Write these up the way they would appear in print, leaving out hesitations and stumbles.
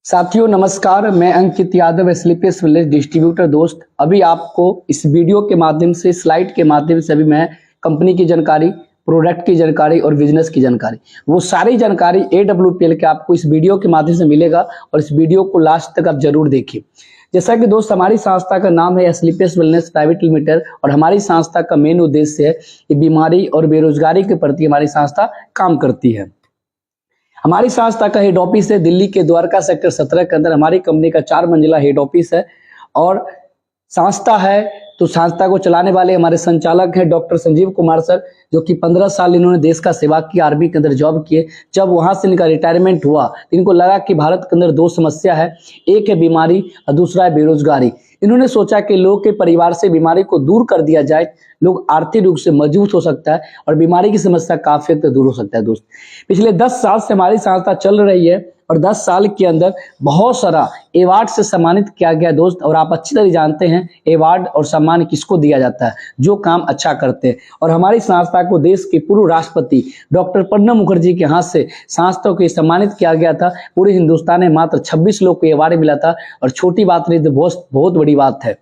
साथियों नमस्कार, मैं अंकित यादव स्लीपियस विलेज डिस्ट्रीब्यूटर दोस्त। अभी आपको इस वीडियो के माध्यम से, स्लाइड के माध्यम से अभी मैं कंपनी की जानकारी, प्रोडक्ट की जानकारी और बिजनेस की जानकारी, वो सारी जानकारी AWPL के आपको इस वीडियो के माध्यम से मिलेगा और इस वीडियो को लास्ट तक आप जरूर देखिए। जैसा कि दोस्त, हमारी संस्था का नाम है स्लीपियस वेलनेस प्राइवेट लिमिटेड और हमारी संस्था का मेन उद्देश्य है कि बीमारी और बेरोजगारी के प्रति हमारी संस्था काम करती है। हमारी संस्था का हेड ऑफिस है दिल्ली के द्वारका सेक्टर 17 के अंदर। हमारी कंपनी का 4 मंजिला हेड ऑफिस है और संस्था है तो संस्था को चलाने वाले हमारे संचालक हैं डॉक्टर संजीव कुमार सर, जो कि 15 साल इन्होंने देश का सेवा की, आर्मी के अंदर जॉब किए। जब वहां से इनका रिटायरमेंट हुआ तो इनको लगा कि भारत के अंदर 2 समस्या है, एक है बीमारी और दूसरा है बेरोजगारी। इन्होंने सोचा कि लोग के परिवार से बीमारी को दूर कर दिया जाए, लोग आर्थिक रूप से मजबूत हो सकता है और बीमारी की समस्या काफी हद तक दूर हो सकता है। दोस्त, पिछले 10 साल से हमारी संस्था चल रही है और 10 साल के अंदर बहुत सारा अवार्ड से सम्मानित किया गया दोस्त। और आप अच्छी तरह जानते हैं अवार्ड और सम्मान किसको दिया जाता है, जो काम अच्छा करते हैं। और हमारी संस्था को देश के पूर्व राष्ट्रपति डॉक्टर प्रणब मुखर्जी के हाथ से संस्था को सम्मानित किया गया था। पूरे हिंदुस्तान में मात्र 26 लोग को अवार्ड मिला था और छोटी बात नहीं, तो बहुत बड़ी बात है।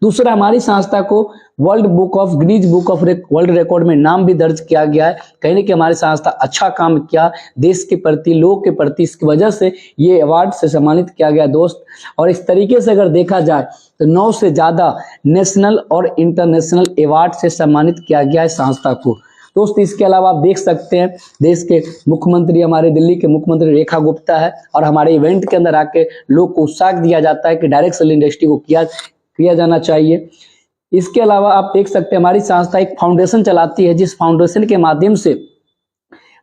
दूसरा, हमारी संस्था को Guinness book of world record में नाम भी दर्ज किया गया है। कहने कि हमारी संस्था अच्छा काम किया देश के प्रति, लोग के प्रति, इसकी वजह से ये अवार्ड से सम्मानित किया गया दोस्त। और इस तरीके से अगर देखा जाए तो 9 से ज्यादा नेशनल और इंटरनेशनल अवार्ड से सम्मानित किया गया है संस्था को दोस्त। इसके अलावा आप देख सकते हैं देश के मुख्यमंत्री, हमारे दिल्ली के मुख्यमंत्री रेखा गुप्ता है और हमारे इवेंट के अंदर आके लोग को उत्साह दिया जाता है कि डायरेक्ट सेल इंडस्ट्री को किया जाना चाहिए। इसके अलावा आप देख सकते हैं हमारी संस्था एक फाउंडेशन चलाती है, जिस फाउंडेशन के माध्यम से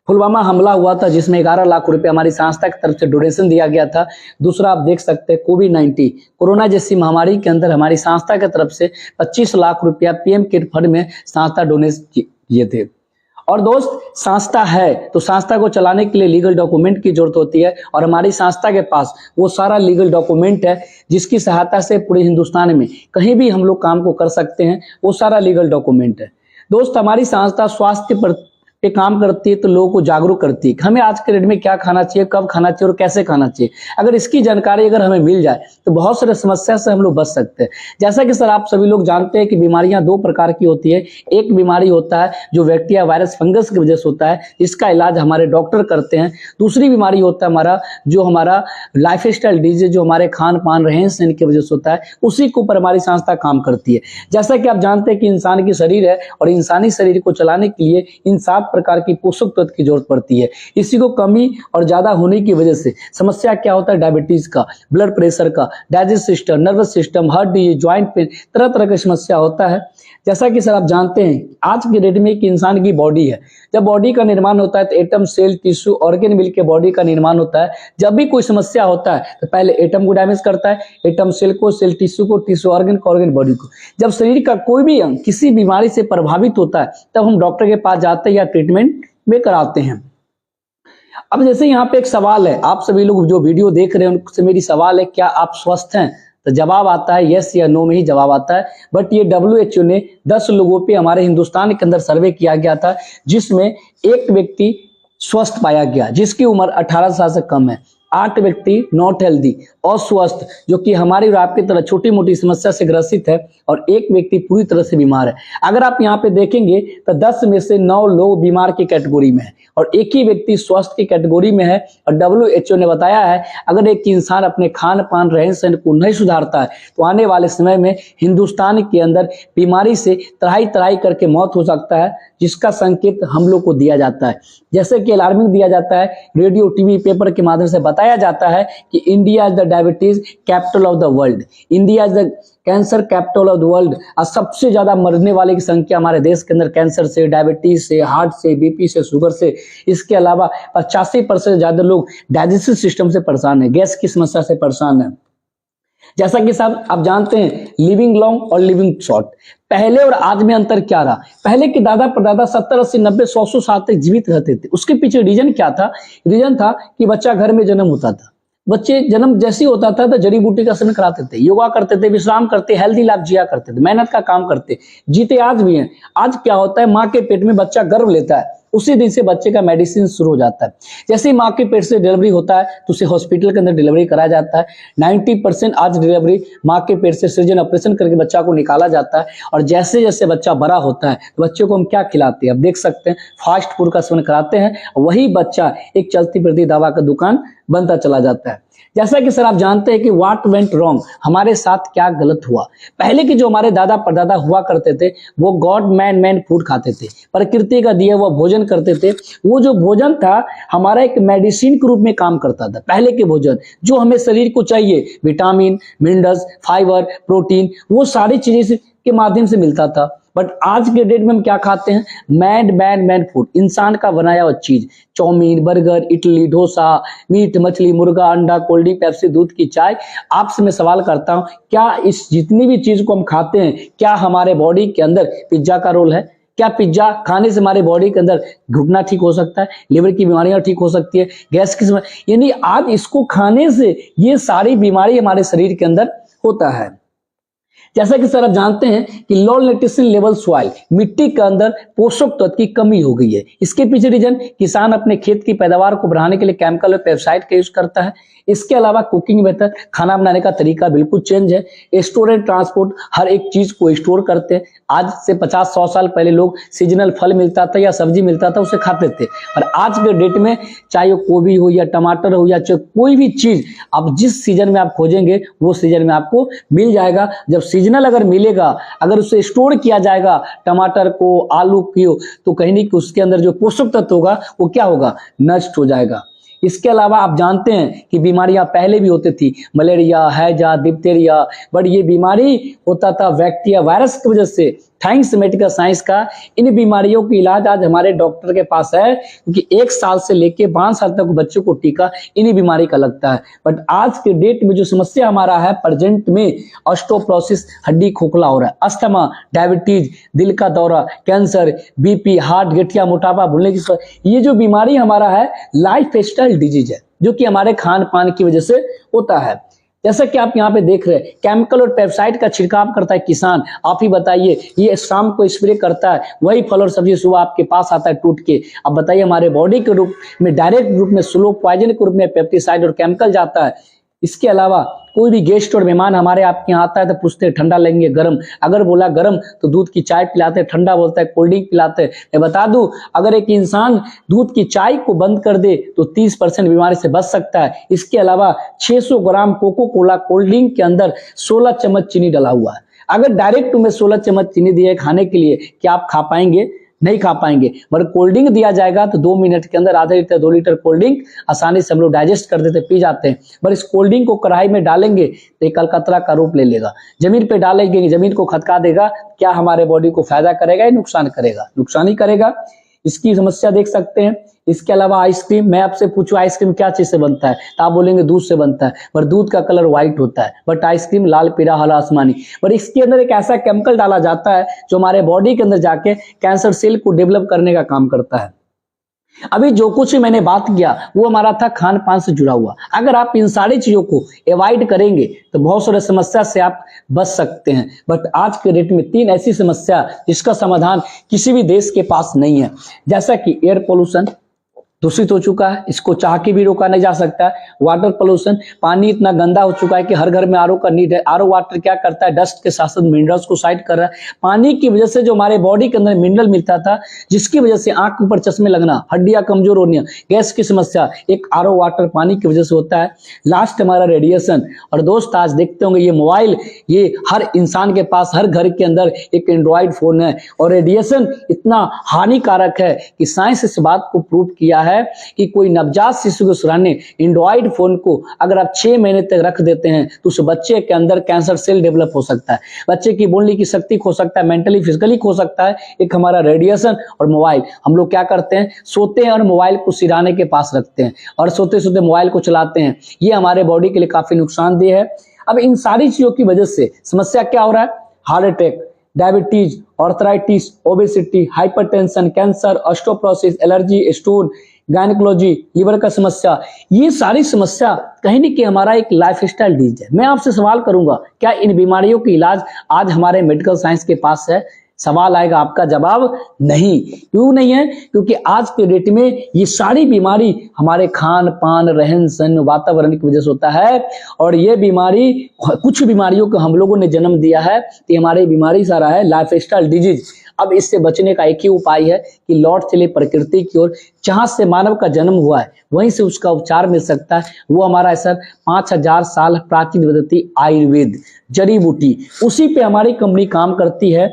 पुलवामा हमला हुआ था, जिसमें 11 लाख रुपए हमारी संस्था की तरफ से डोनेशन दिया गया था। दूसरा, आप देख सकते हैं कोविड-19 कोरोना जैसी महामारी के अंदर हमारी संस्था की तरफ से 25 लाख रुपया PM केयर फंड में संस्था डोनेट किए थे। और दोस्त, संस्था है तो संस्था को चलाने के लिए लीगल डॉक्यूमेंट की जरूरत होती है और हमारी संस्था के पास वो सारा लीगल डॉक्यूमेंट है, जिसकी सहायता से पूरे हिंदुस्तान में कहीं भी हम लोग काम को कर सकते हैं। वो सारा लीगल डॉक्यूमेंट है दोस्त। हमारी संस्था स्वास्थ्य पर काम करती है तो लोगों को जागरूक करती है। हमें आज के डेट में क्या खाना चाहिए, कब खाना चाहिए और कैसे खाना चाहिए। अगर इसकी जानकारी अगर हमें मिल जाए तो बहुत सारे समस्या से हम लोग बच सकते हैं। जैसा कि सर आप सभी लोग जानते हैं कि बीमारियां 2 प्रकार की होती है। एक बीमारी होता है जो बैक्टीरिया, वायरस, फंगस की वजह से होता है, इसका इलाज हमारे डॉक्टर करते हैं। दूसरी बीमारी होता है हमारा लाइफ स्टाइल डिजीज, जो हमारे खान पान, रहन सहन की वजह से होता है, उसी के ऊपर हमारी संस्था काम करती है। जैसा कि आप जानते हैं कि इंसान की शरीर है और इंसानी शरीर को चलाने के लिए इन 7 प्रकार की पोषक तत्व की जरूरत पड़ती है। इसी को कमी और ज्यादा होने की वजह से समस्या क्या होता है, डायबिटीज का, ब्लड प्रेशर का, digestive system, nervous system, heart disease, joint pain, तरह तरह की समस्या होता है। जैसा कि सर आप जानते हैं आज के डेट में कि इंसान की बॉडी है, जब बॉडी का निर्माण होता है तो एटम, सेल, टिश्यू, ऑर्गन मिलकर बॉडी का निर्माण होता है। जब भी कोई समस्या होता है तो पहले एटम को डैमेज करता है, एटम सेल को, सेल टिश्यू को, टिश्यू ऑर्गन को, ऑर्गन बॉडी को। जब शरीर का कोई भी अंग किसी बीमारी से प्रभावित होता है तब हम डॉक्टर के पास जाते हैं या ट्रीटमेंट में कराते हैं। अब जैसे यहाँ पे एक सवाल है, आप सभी लोग जो वीडियो देख रहे हैं उनसे मेरी सवाल है, क्या आप स्वस्थ हैं? तो जवाब आता है यस या नो में ही जवाब आता है। बट ये WHO ने 10 लोगों पे हमारे हिंदुस्तान के अंदर सर्वे किया गया था, जिसमें एक व्यक्ति स्वस्थ पाया गया जिसकी उम्र 18 साल से कम है, 8 व्यक्ति नॉट हेल्दी, अस्वस्थ, जो कि हमारी और आपकी तरह छोटी मोटी समस्या से ग्रसित है, और एक व्यक्ति पूरी तरह से बीमार है। अगर आप यहाँ पे देखेंगे तो 10 में से 9 लोग बीमार की कैटेगरी में है और एक ही व्यक्ति स्वस्थ की कैटेगरी में है। और WHO ने बताया है अगर एक इंसान अपने खान पान, रहन सहन को नहीं सुधारता है तो आने वाले समय में हिंदुस्तान के अंदर बीमारी से त्राही करके मौत हो सकता है, जिसका संकेत हम लोग को दिया जाता है। जैसे कि अलार्मिंग दिया जाता है, रेडियो, टीवी, पेपर के माध्यम से बताया जाता है कि India is the diabetes capital of the world, India is the cancer capital of the world. और सबसे ज्यादा मरने वाले की संख्या हमारे देश के अंदर कैंसर से, डायबिटीज से, हार्ट से, BP से, शुगर से। इसके अलावा 85% से ज्यादा लोग डाइजेस्टिव सिस्टम से परेशान है, गैस की समस्या से परेशान है। जैसा कि साहब आप जानते हैं लिविंग लॉन्ग और लिविंग शॉर्ट, पहले और आज में अंतर क्या रहा। पहले के दादा परदादा 70, 80, 90, 100 साल तक जीवित रहते थे। उसके पीछे रीजन क्या था? रीजन था कि बच्चा घर में जन्म होता था, बच्चे जन्म जैसे होता था तो जड़ी बूटी का सेवन कराते थे, योगा करते थे, विश्राम करते, हेल्दी लाइफ जिया करते थे, मेहनत का काम करते, जीते आज भी हैं। आज क्या होता है, माँ के पेट में बच्चा गर्भ लेता है, उसी दिन से बच्चे का मेडिसिन शुरू हो जाता है। जैसे ही माँ के पेट से डिलीवरी होता है तो उसे हॉस्पिटल के अंदर डिलीवरी कराया जाता है। 90% आज डिलीवरी माँ के पेट से सर्जन ऑपरेशन करके बच्चा को निकाला जाता है। और जैसे जैसे बच्चा बड़ा होता है तो बच्चे को हम क्या खिलाते हैं, अब देख सकते हैं फास्ट फूड का सेवन कराते हैं, वही बच्चा एक चलती फिरती दवा का दुकान बनता चला जाता है। जैसा कि सर आप जानते हैं कि व्हाट वेंट रॉन्ग, हमारे साथ क्या गलत हुआ। पहले के जो हमारे दादा परदादा हुआ करते थे वो गॉड मैन फूड खाते थे, प्रकृति का दिया हुआ भोजन करते थे। वो जो भोजन था हमारा एक मेडिसिन के रूप में काम करता था। पहले के भोजन जो हमें शरीर को चाहिए, विटामिन, मिनरल्स, फाइबर, प्रोटीन, वो सारी चीजें के माध्यम से मिलता था। बट आज के डेट में हम क्या खाते हैं, मैड फूड, इंसान का बनाया हुआ चीज, chow mein, burger, idli, dosa, meat, मछली, मुर्गा, अंडा, कोल्ड ड्रिंक, पेप्सी, दूध की चाय। आपसे मैं सवाल करता हूं, क्या इस जितनी भी चीज को हम खाते हैं क्या हमारे बॉडी के अंदर पिज्जा का रोल है? क्या पिज्जा खाने से हमारे बॉडी के अंदर घुटना ठीक हो सकता है, लिवर की बीमारियां ठीक हो सकती है, गैस की यानी आज इसको खाने से ये सारी बीमारी हमारे शरीर के अंदर होता है। जैसा कि सर आप जानते हैं कि लो न्यूट्रिशन लेवल सॉइल, मिट्टी के अंदर पोषक तत्व की कमी हो गई है। इसके पीछे रीजन, किसान अपने खेत की पैदावार को बढ़ाने के लिए केमिकल और पेस्टिसाइड का यूज करता है। इसके अलावा कुकिंग बेहतर, खाना बनाने का तरीका बिल्कुल चेंज है। स्टोर एंड ट्रांसपोर्ट, हर एक चीज को स्टोर करते हैं। आज से 50-100 साल पहले लोग सीजनल फल मिलता था या सब्जी मिलता था उसे खाते थे, और आज के डेट में चाहे वो गोभी हो या टमाटर हो या चाहे कोई भी चीज आप जिस सीजन में आप खोजेंगे वो सीजन में आपको मिल जाएगा। जब सीजनल अगर मिलेगा, अगर उसे स्टोर किया जाएगा टमाटर को, आलू को, तो कहीं नहीं कि उसके अंदर जो पोषक तत्व होगा वो क्या होगा, नष्ट हो जाएगा। इसके अलावा आप जानते हैं कि बीमारियां पहले भी होती थी, मलेरिया, हैजा, डिप्थीरिया, बट ये बीमारी होता था बैक्टीरिया, वायरस की वजह से। थैंक्स मेडिकल साइंस का इन बीमारियों की इलाज आज हमारे डॉक्टर के पास है, क्योंकि 1 साल से लेके 5 साल तक बच्चों को टीका इन्हीं बीमारी का लगता है। बट आज के डेट में जो समस्या हमारा है प्रेजेंट में, ऑस्टियोपोरोसिस, हड्डी खोखला हो रहा है, अस्थमा, डायबिटीज, दिल का दौरा, कैंसर, बीपी, हार्ट, गठिया, मोटापा, भूलने की, ये जो बीमारी हमारा है लाइफ स्टाइल डिजीज है, जो कि हमारे खान पान की वजह से होता है। जैसा कि आप यहाँ पे देख रहे हैं, केमिकल और पेस्टिसाइड का छिड़काव करता है किसान। आप ही बताइए, ये शाम को स्प्रे करता है, वही फल और सब्जी सुबह आपके पास आता है टूट के। अब बताइए हमारे बॉडी के रूप में, डायरेक्ट रूप में, स्लो पॉइजन के रूप में पेस्टिसाइड और केमिकल जाता है। इसके अलावा कोई भी गेस्ट और मेहमान हमारे आपके यहाँ आता है तो पूछते हैं ठंडा लेंगे गर्म, अगर बोला गर्म तो दूध की चाय पिलाते हैं, ठंडा बोलता है कोल्ड ड्रिंक पिलाते हैं। मैं बता दूं, अगर एक इंसान दूध की चाय को बंद कर दे तो 30% बीमारी से बच सकता है। इसके अलावा 600 ग्राम कोको कोला कोल्ड ड्रिंक के अंदर 16 चम्मच चीनी डला हुआ है। अगर डायरेक्ट तुम्हें 16 चम्मच चीनी दिए खाने के लिए, क्या आप खा पाएंगे? नहीं खा पाएंगे। मगर कोल्ड ड्रिंक दिया जाएगा तो 2 मिनट के अंदर आधा लीटर 2 लीटर कोल्ड ड्रिंक आसानी से हम लोग डाइजेस्ट कर देते, पी जाते हैं। पर इस कोल्ड ड्रिंक को कढ़ाई में डालेंगे तो एक अलकतरा का रूप ले लेगा, जमीन पे डालेंगे जमीन को खदका देगा। क्या हमारे बॉडी को फायदा करेगा या नुकसान करेगा? नुकसान ही करेगा। इसकी समस्या देख सकते हैं। इसके अलावा आइसक्रीम, मैं आपसे पूछूं आइसक्रीम क्या चीज से बनता है तो आप बोलेंगे दूध से बनता है, पर दूध का कलर व्हाइट होता है, बट आइसक्रीम लाल, पीला, हरा, आसमानी। पर इसके अंदर एक ऐसा केमिकल डाला जाता है जो हमारे बॉडी के अंदर जाके कैंसर सेल को डेवलप करने का काम करता है। अभी जो कुछ मैंने बात किया वो हमारा था खान पान से जुड़ा हुआ। अगर आप इन सारी चीजों को अवॉइड करेंगे तो बहुत सारे समस्या से आप बच सकते हैं। बट आज के डेट में 3 ऐसी समस्या जिसका समाधान किसी भी देश के पास नहीं है। जैसा कि एयर पोल्यूशन दूषित हो चुका है, इसको चाह के भी रोका नहीं जा सकता है। वाटर पोल्यूशन, पानी इतना गंदा हो चुका है कि हर घर में आरओ का नीड है। आरओ वाटर क्या करता है, डस्ट के साथ साथ मिनरल्स को साइड कर रहा है। पानी की वजह से जो हमारे बॉडी के अंदर मिनरल मिलता था, जिसकी वजह से आंख के ऊपर चश्मे लगना, हड्डियां कमजोर होनी, गैस की समस्या, एक आरओ वाटर पानी की वजह से होता है। लास्ट हमारा रेडिएशन। और दोस्त आज देखते होंगे ये मोबाइल, ये हर इंसान के पास, हर घर के अंदर एक एंड्रॉइड फोन है, और रेडिएशन इतना हानिकारक है कि साइंस इस बात को प्रूव किया है कि कोई नवजात शिशु के सामने एंड्रॉइड फोन को अगर आप 6 महीने तक रख देते हैं तो उस बच्चे के अंदर कैंसर सेल डेवलप हो सकता है, बच्चे की बोलने की शक्ति खो सकता है, मेंटली फिजिकली खो सकता है। एक हमारा रेडिएशन और मोबाइल, हम लोग क्या करते हैं, सोते हैं और मोबाइल को सिरहाने के पास रखते हैं और सोते सोते मोबाइल को चलाते हैं। ये हमारे बॉडी के लिए काफी नुकसानदेह है। अब इन सारी चीजों की वजह से समस्या क्या हो रहा है, heart attack, diabetes, arthritis, obesity, hypertension, cancer, osteoporosis, allergy, stone, gynaecology, liver का समस्या, ये सारी समस्या कहीं न कहीं हमारा एक लाइफस्टाइल डिजीज है। मैं आपसे सवाल करूंगा, क्या इन बीमारियों की इलाज आज हमारे मेडिकल साइंस के पास है? सवाल आएगा, आपका जवाब नहीं। क्यों नहीं है? क्योंकि आज के डेट में ये सारी बीमारी हमारे खान पान, रहन सहन, वातावरण की वजह से होता है। और ये बीमारी, कुछ बीमारियों को हम लोगों ने जन्म दिया है, तो हमारी बीमारी सारा है लाइफस्टाइल डिजीज। अब इससे बचने का एक ही उपाय है कि लौट चले प्रकृति की ओर। जहां से मानव का जन्म हुआ है वहीं से उसका उपचार मिल सकता है। वो हमारा है सर 5000 साल प्राचीन पद्धति आयुर्वेद, जड़ी बूटी, उसी पे हमारी कंपनी काम करती है।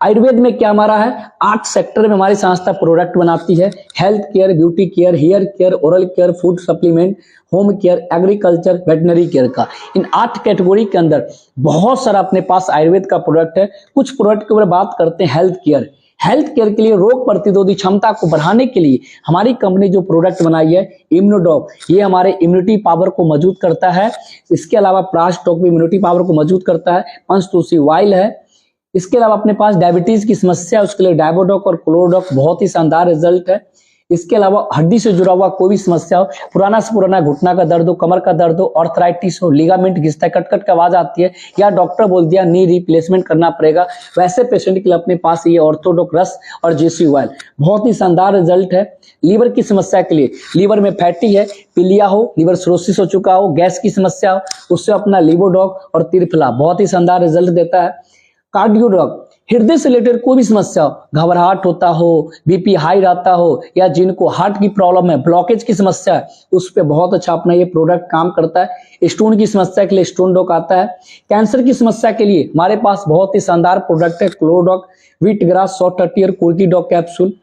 आयुर्वेद में क्या हमारा है, 8 सेक्टर में हमारी संस्था प्रोडक्ट बनाती है। Health care, beauty care, hair care, oral care, food supplement, home care, agriculture, veterinary care का, इन 8 कैटेगरी के अंदर बहुत सारा अपने पास आयुर्वेद का प्रोडक्ट है। कुछ प्रोडक्ट के ऊपर बात करते हैं। हेल्थ केयर, हेल्थ केयर के लिए रोग प्रतिरोधी क्षमता को बढ़ाने के लिए हमारी कंपनी जो प्रोडक्ट बनाई है इम्यूनोडॉक, ये हमारे इम्यूनिटी पावर को मजबूत करता है। इसके अलावा प्रास्टॉक भी इम्यूनिटी पावर को मजबूत करता है। पंचतुलसी ऑयल है। इसके अलावा अपने पास डायबिटीज की समस्या है, उसके लिए डायबोडॉक और क्लोरोडॉक बहुत ही शानदार रिजल्ट है। इसके अलावा हड्डी से जुड़ा हुआ कोई भी समस्या हो, पुराना से पुराना घुटना का दर्द हो, कमर का दर्द हो, आर्थराइटिस हो, लिगामेंट घिसता है, कट कट की आवाज आती है, या डॉक्टर बोल दिया नी रिप्लेसमेंट करना पड़ेगा, वैसे पेशेंट के लिए अपने पास ये ऑर्थोडॉक रस और जेसी ऑयल बहुत ही शानदार रिजल्ट है। लीवर की समस्या के लिए, लीवर में फैटी है, पीलिया हो, लीवर सिरोसिस हो चुका हो, गैस की समस्या हो, उससे अपना लिवोडॉक और त्रिफला बहुत ही शानदार रिजल्ट देता है। कार्डियोडॉक, हृदय से रिलेटेड कोई भी समस्या हो, घबराहट होता हो, बीपी हाई रहता हो, या जिनको हार्ट की प्रॉब्लम है, ब्लॉकेज की समस्या है, उस पर बहुत अच्छा अपना ये प्रोडक्ट काम करता है। स्टोन की समस्या के लिए स्टोन डॉक आता है। कैंसर की समस्या के लिए हमारे पास बहुत ही शानदार प्रोडक्ट है क्लोरोडॉक, व्हीट ग्रास 130 और कुर्की डॉक कैप्सूल।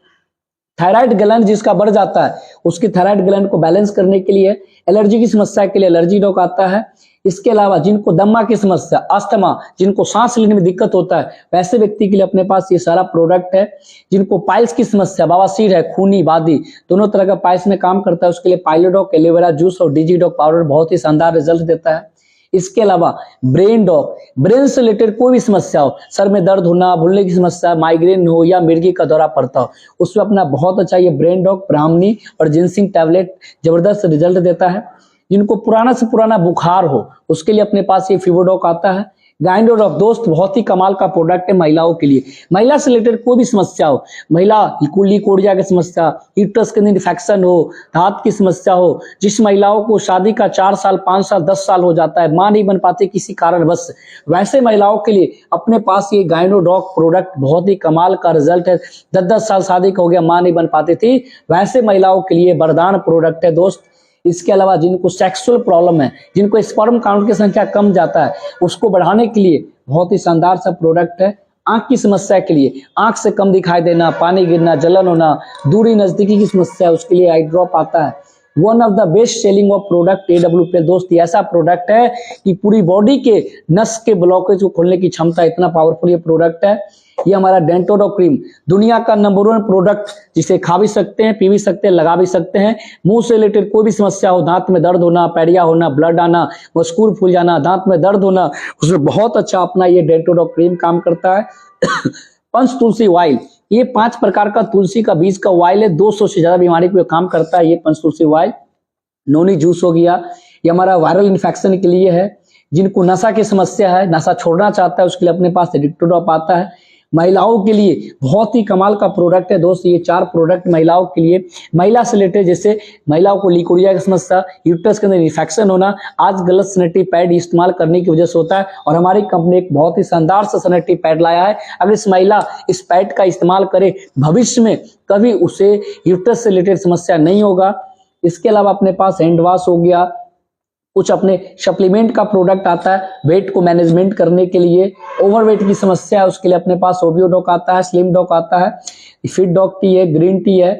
थायराइड ग्लैंड जिसका बढ़ जाता है, उसकी थायराइड ग्लैंड को बैलेंस करने के लिए। एलर्जी की समस्या के लिए एलर्जी डॉक आता है। इसके अलावा जिनको दम्मा की समस्या, अस्थमा, जिनको सांस लेने में दिक्कत होता है, वैसे व्यक्ति के लिए अपने पास ये सारा प्रोडक्ट है। जिनको पाइल्स की समस्या, बवासीर है, खूनी बादी, दोनों तरह का पाइल्स में काम करता है, उसके लिए पाइलोडॉक, एलोवेरा जूस और डिजीडॉक पाउडर बहुत ही शानदार रिजल्ट देता है। इसके अलावा ब्रेन डॉक, ब्रेन से रिलेटेड कोई भी समस्या हो, सर में दर्द होना, भूलने की समस्या, माइग्रेन हो, या मिर्गी का दौरा पड़ता हो, उसमें अपना बहुत अच्छा ये ब्रेन डॉक, ब्राह्मणी और जिंसिंग टैबलेट जबरदस्त रिजल्ट देता है। जिनको पुराना से पुराना बुखार हो, उसके लिए अपने पास ये फीवरडॉक आता है। गाइनोडॉक दोस्त बहुत ही कमाल का प्रोडक्ट है महिलाओं के लिए। महिला से रिलेटेड कोई भी समस्या हो, महिला कुल्ली कोड़िया की समस्या, यूट्रस के अंदर इन्फेक्शन हो, दांत की समस्या हो, जिस महिलाओं को शादी का 4 साल, 5 साल, 10 साल हो जाता है, मां नहीं बन पाती किसी कारणवश, वैसे महिलाओं के लिए अपने पास ये गाइनोडॉक प्रोडक्ट बहुत ही कमाल का रिजल्ट है। 10-10 साल शादी का हो गया, मां नहीं बन पाती थी, वैसे महिलाओं के लिए वरदान प्रोडक्ट है दोस्त। इसके अलावा जिनको सेक्सुअल प्रॉब्लम है, जिनको स्पर्म काउंट की संख्या कम जाता है, उसको बढ़ाने के लिए बहुत ही शानदार सा प्रोडक्ट है। आंख की समस्या के लिए, आंख से कम दिखाई देना, पानी गिरना, जलन होना, दूरी नजदीकी की समस्या, उसके लिए आई ड्रॉप आता है। One of the best selling of product AWP दोस्त, ये ऐसा प्रोडक्ट है कि पूरी बॉडी के नस के ब्लॉकेज को खोलने की क्षमता, इतना पावरफुल ये प्रोडक्ट है। ये हमारा डेंटोडॉक क्रीम दुनिया का नंबर 1 प्रोडक्ट, जिसे खा भी सकते हैं, पी भी सकते हैं, लगा भी सकते हैं। मुंह से रिलेटेड कोई भी समस्या हो, दांत में दर्द होना, पैरिया होना, ब्लड आना, मस्कूर फूल जाना, दांत में दर्द होना, उसमें बहुत अच्छा अपना ये डेंटोडॉक क्रीम काम करता है। पंच तुलसी ऑयल, ये 5 प्रकार का तुलसी का बीज का ऑयल है, 200 से ज्यादा बीमारी पे काम करता है ये पंच तुलसी ऑयल। नोनी जूस हो गया, ये हमारा वायरल इन्फेक्शन के लिए है। जिनको नशा की समस्या है, नशा छोड़ना चाहता है, उसके लिए अपने पास एडिक्टोडॉप आता है। महिलाओं के लिए बहुत ही कमाल का प्रोडक्ट है दोस्त, ये 4 प्रोडक्ट महिलाओं के लिए। महिला से रिलेटेड, जैसे महिलाओं को लिकोरिया की समस्या, यूट्रस के अंदर इन्फेक्शन होना, आज गलत सैनिटरी पैड इस्तेमाल करने की वजह से होता है, और हमारी कंपनी एक बहुत ही शानदार सा सैनिटरी पैड लाया है। अगर इस महिला इस पैड का इस्तेमाल करे, भविष्य में कभी उसे यूट्रस से रिलेटेड समस्या नहीं होगा। इसके अलावा अपने पास हैंड वॉश हो गया, कुछ अपने सप्लीमेंट का प्रोडक्ट आता है वेट को मैनेजमेंट करने के लिए। ओवरवेट की समस्या है, उसके लिए अपने पास ओबियोडॉक आता है, स्लिम डॉक आता है, फिट डॉक टी है, ग्रीन टी है।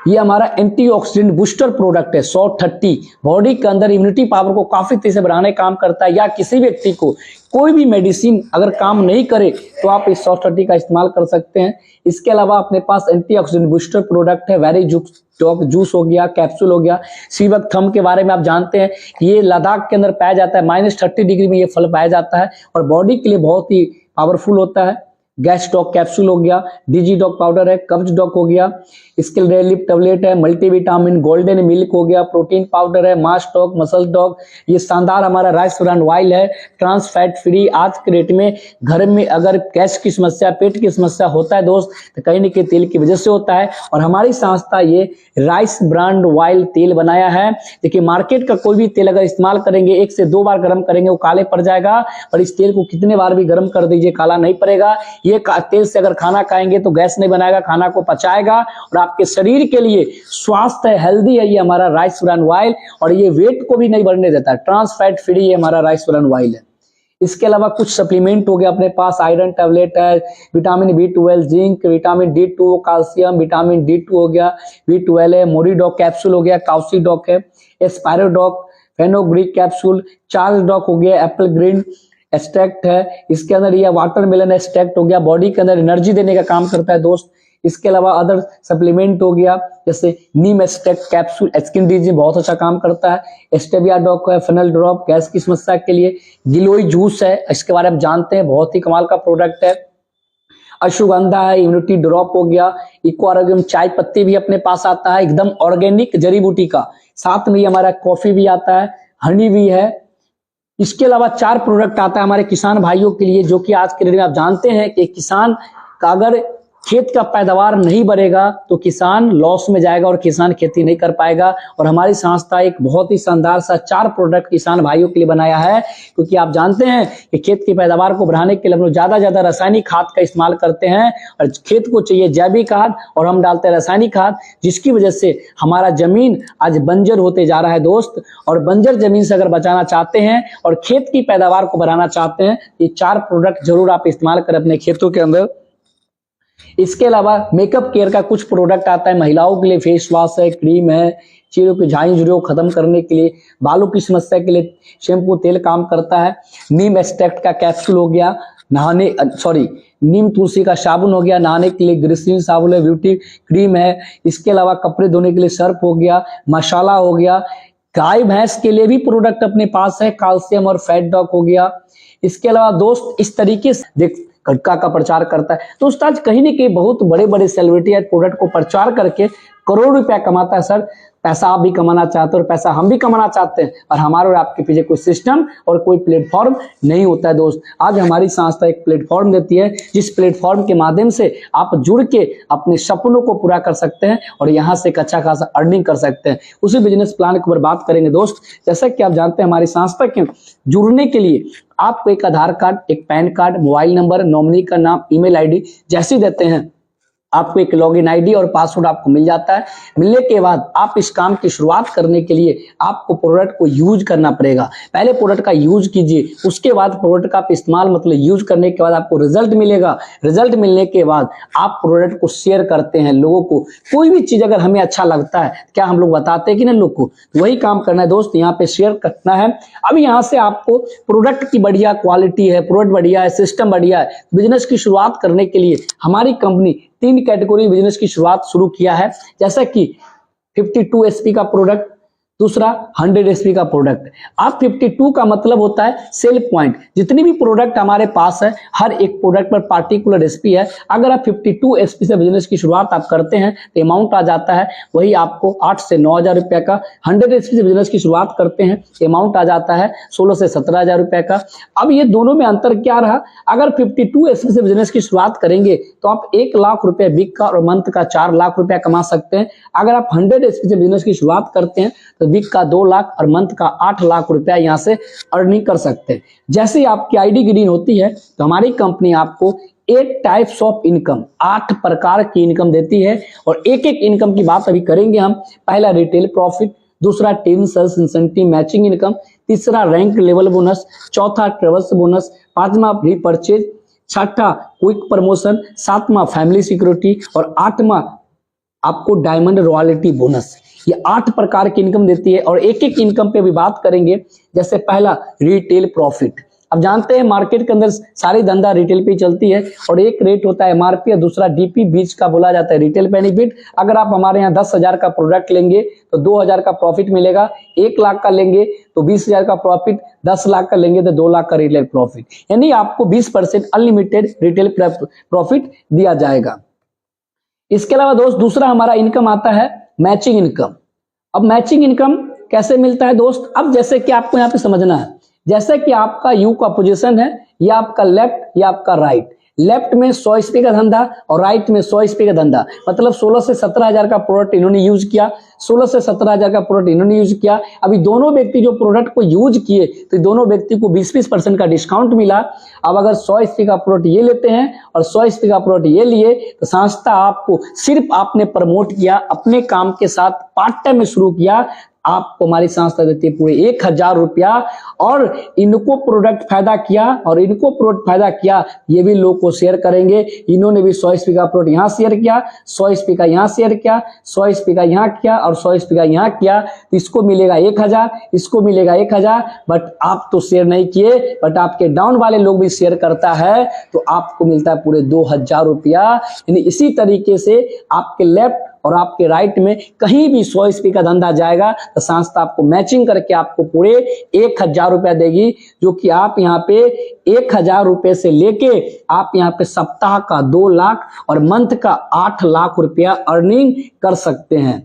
ये हमारा एंटीऑक्सीडेंट बूस्टर प्रोडक्ट है 130, बॉडी के अंदर इम्यूनिटी पावर को काफी तेजी से बढ़ाने का काम करता है। या किसी व्यक्ति को कोई भी मेडिसिन अगर काम नहीं करे तो आप इस 130 का इस्तेमाल कर सकते हैं। इसके अलावा अपने पास एंटीऑक्सीडेंट बूस्टर प्रोडक्ट है, वेरी जूस हो गया, कैप्सूल हो गया। सीवक थम के बारे में आप जानते हैं, ये लद्दाख के अंदर पाया जाता है, -30 डिग्री में ये फल पाया जाता है और बॉडी के लिए बहुत ही पावरफुल होता है। गैस डॉक कैप्सूल हो गया, डीजी डॉक पाउडर है, कब्ज डॉक हो गया, स्किलरेलिप टैबलेट है, मल्टीविटामिन, गोल्डन मिल्क हो गया, प्रोटीन पाउडर है, मास डॉक, मसल डॉक, ये शानदार हमारा राइस ब्रांड ऑयल है, ट्रांस फैट फ्री। आज के डेट में घर में अगर गैस की समस्या, पेट की समस्या होता है दोस्त, तो कहीं न कहीं तेल की वजह से होता है, और हमारी संस्था ये राइस ब्रांड ऑयल तेल बनाया है। देखिए मार्केट का कोई भी तेल अगर इस्तेमाल करेंगे, 1 से 2 बार गर्म करेंगे वो काले पड़ जाएगा, और इस तेल को कितने बार भी गर्म कर दीजिए काला नहीं पड़ेगा। ये तेल से अगर खाना खाएंगे तो गैस नहीं बनाएगा, खाना को पचाएगा, और आपके शरीर के लिए स्वास्थ्य है, हेल्दी है ये हमारा राइस ब्रांड ऑयल, और ये वेट को भी नहीं बढ़ने देता। ट्रांस फैट फ्री ये हमारा राइस ब्रांड ऑयल है। इसके अलावा कुछ सप्लीमेंट हो गया अपने पास, आयरन टैबलेट है, vitamin B12, zinc, vitamin D2, calcium, vitamin D2 हो गया, B12 है, मोरीडॉक कैप्सूल हो गया, काउसीडॉक है, एस्पायरोडॉक, फेनोग्रीक कैप्सूल, चार्ज डॉक हो गया, एप्पल ग्रीन एक्सट्रैक्ट है, इसके अंदर यह वाटरमेलन एक्सट्रैक्ट हो गया, बॉडी के अंदर एनर्जी देने का काम करता है दोस्त। इसके अलावा अदर सप्लीमेंट हो गया जैसे नीम एक्सट्रैक्ट कैप्सूल, स्किन डिजीज में बहुत अच्छा काम करता है, स्टेविया डॉक है, फेनल ड्रॉप गैस की समस्या के लिए, गिलोय जूस है, इसके बारे में जानते हैं, बहुत ही कमाल का प्रोडक्ट है, अश्वगंधा है, इम्यूनिटी ड्रॉप हो गया, इको आरोग्यम चाय पत्ती भी अपने पास आता है, एकदम ऑर्गेनिक जड़ी बूटी का, साथ में हमारा कॉफी भी आता है, हनी भी है। इसके अलावा 4 प्रोडक्ट आता है हमारे किसान भाइयों के लिए, जो कि आज के डेट में आप जानते हैं कि किसान का अगर खेत का पैदावार नहीं बढ़ेगा तो किसान लॉस में जाएगा और किसान खेती नहीं कर पाएगा। और हमारी संस्था एक बहुत ही शानदार सा 4 प्रोडक्ट किसान भाइयों के लिए बनाया है, क्योंकि आप जानते हैं कि खेत की पैदावार को बढ़ाने के लिए हम लोग ज्यादा रासायनिक खाद का इस्तेमाल करते हैं, और खेत को चाहिए जैविक खाद और हम डालते हैं रासायनिक खाद, जिसकी वजह से हमारा जमीन आज बंजर होते जा रहा है दोस्त। और बंजर जमीन से अगर बचाना चाहते हैं और खेत की पैदावार को बढ़ाना चाहते हैं, ये 4 प्रोडक्ट जरूर आप इस्तेमाल करें अपने खेतों के अंदर। इसके अलावा मेकअप केयर का कुछ प्रोडक्ट आता है महिलाओं के लिए, फेस वॉश है, क्रीम है, चेहरों की झाई झुर्रियों को खत्म करने के लिए, बालों की समस्या के लिए शैम्पू तेल काम करता है, नीम एक्सट्रैक्ट का कैप्सूल हो गया, नीम तुलसी का साबुन हो गया, नहाने के लिए ग्लिसरीन साबुन है, ब्यूटी क्रीम है, इसके अलावा कपड़े धोने के लिए सर्फ हो गया, मसाला हो गया, गाय भैंस के लिए भी प्रोडक्ट अपने पास है, कैल्शियम और फैट डॉक हो गया। इसके अलावा दोस्त इस तरीके से देख गुटखा का प्रचार करता है दोस्त, आज कहीं न कहीं बहुत बड़े बड़े सेलिब्रिटी आज प्रोडक्ट को प्रचार करके करोड़ रुपया कमाता है। सर पैसा आप भी कमाना चाहते हो और पैसा हम भी कमाना चाहते हैं, और हमारे और आपके पीछे कोई सिस्टम और कोई प्लेटफॉर्म नहीं होता है दोस्त। आज हमारी संस्था एक प्लेटफॉर्म देती है, जिस प्लेटफॉर्म के माध्यम से आप जुड़ के अपने सपनों को पूरा कर सकते हैं और यहाँ से एक अच्छा खासा अर्निंग कर सकते हैं। उसी बिजनेस प्लान के ऊपर बात करेंगे दोस्त। जैसा कि आप जानते हैं हमारी संस्था के जुड़ने के लिए आपको एक आधार कार्ड, एक pan card, mobile number, nominee का नाम, ईमेल आईडी जैसे देते हैं आपको एक लॉगिन आईडी और पासवर्ड आपको मिल जाता है। मिलने के बाद आप इस काम की शुरुआत करने के लिए आपको प्रोडक्ट को यूज करना पड़ेगा। पहले प्रोडक्ट का यूज कीजिए, उसके बाद प्रोडक्ट का आप इस्तेमाल मतलब यूज करने के बाद आपको रिजल्ट मिलेगा। रिजल्ट मिलने के बाद आप प्रोडक्ट को शेयर करते हैं लोगों को। कोई भी चीज अगर हमें अच्छा लगता है, क्या हम लोग बताते हैं कि ना लोग को, वही काम करना है दोस्त, यहाँ पे शेयर करना है। अब यहाँ से आपको प्रोडक्ट की बढ़िया क्वालिटी है, प्रोडक्ट बढ़िया है, सिस्टम बढ़िया है। बिजनेस की शुरुआत करने के लिए हमारी कंपनी 3 कैटेगरी बिजनेस की शुरुआत शुरू किया है, जैसा कि 52 एचपी का प्रोडक्ट, दूसरा 100 एचपी का प्रोडक्ट। आप 52 का मतलब होता है सेल पॉइंट। जितनी भी प्रोडक्ट हमारे पास है, हर एक प्रोडक्ट पर पार्टिकुलर एचपी है। अगर आप 52 एचपी से बिजनेस की शुरुआत आप करते हैं तो अमाउंट आ जाता है वही आपको 8 से 9 हजार रुपए का। 100 एचपी से बिजनेस की शुरुआत करते हैं अमाउंट आ जाता है 16 से 17 हजार रुपए का। अब ये दोनों में अंतर क्या रहा, अगर 52 एचपी से बिजनेस की शुरुआत करेंगे तो आप 1 लाख रुपए वीक का और मंथ का 4 लाख रुपया कमा सकते हैं। अगर आप 100 एचपी से बिजनेस की शुरुआत करते हैं तो वीक का 2 लाख और मंथ का 8 लाख रुपया यहाँ से अर्निंग कर सकते हैं। जैसे ही आपकी आईडी ग्रीन होती है तो हमारी कंपनी आपको 8 टाइप्स ऑफ इनकम, 8 प्रकार की इनकम देती है। और एक एक इनकम की बात अभी करेंगे हम। पहला रिटेल प्रॉफिट, दूसरा team sales incentive matching income, तीसरा रैंक लेवल बोनस, चौथा ट्रेवल्स बोनस, पांचवा रीपरचेज, छठा क्विक प्रमोशन, सातवां फैमिली सिक्योरिटी और 8वां आपको डायमंड रॉयल्टी बोनस। ये 8 प्रकार की इनकम देती है और एक एक इनकम पे भी बात करेंगे। जैसे पहला रिटेल प्रॉफिट। अब जानते हैं मार्केट के अंदर सारी धंधा रिटेल पे चलती है और एक रेट होता है एमआरपी और दूसरा डीपी, बीच का बोला जाता है रिटेल बेनिफिट। अगर आप हमारे यहाँ 10,000 का प्रोडक्ट लेंगे तो 2,000 का प्रॉफिट मिलेगा, 1 लाख का लेंगे तो 20,000 का प्रॉफिट, 10 लाख का लेंगे तो 2 लाख का रिटेल प्रॉफिट, यानी आपको 20% अनलिमिटेड रिटेल प्रॉफिट दिया जाएगा। इसके अलावा दोस्त दूसरा हमारा इनकम आता है मैचिंग इनकम। अब मैचिंग इनकम कैसे मिलता है दोस्त? अब जैसे कि आपको यहाँ पे समझना है, जैसे कि आपका यू का पोजीशन है, या आपका लेफ्ट या आपका राइट। लेफ्ट में 100 SP का धंधा और राइट में 100 SP का धंधा, मतलब 16 से 17,000 का प्रोडक्ट इन्होंने यूज किया, 16 से 17,000 का प्रोडक्ट इन्होंने यूज किया। अभी दोनों व्यक्ति जो प्रोडक्ट को यूज किए तो दोनों व्यक्ति को 20% का डिस्काउंट मिला। अब अगर 100 SP का प्रोडक्ट ये लेते हैं और 100 SP का प्रोडक्ट ये लिए तो संस्था आपको सिर्फ आपने प्रमोट किया, अपने काम के साथ पार्ट टाइम में शुरू किया, आपको हमारी संस्था देती है पूरे 1,000 रुपया। और इनको प्रोडक्ट फायदा किया और इनको प्रोडक्ट फायदा किया, ये भी लोग को शेयर करेंगे। इन्होंने भी 100 SP का प्रोडक्ट यहाँ शेयर किया, 100 SP का यहाँ शेयर किया, 100 SP का यहाँ किया और 100 SP का यहाँ किया, तो इसको मिलेगा 1,000, इसको मिलेगा 1,000। बट आप तो शेयर नहीं किए, बट आपके डाउन वाले लोग भी शेयर करता है तो आपको मिलता है पूरे 2,000 रुपया। यानी इसी तरीके से आपके लेफ्ट और आपके राइट में कहीं भी 100 SP का धंधा जाएगा तो संस्था आपको मैचिंग करके आपको पूरे 1,000 रुपया देगी, जो कि आप यहाँ पे 1,000 रुपए से लेके आप यहाँ पे सप्ताह का 2 लाख और मंथ का 8 लाख रुपया अर्निंग कर सकते हैं।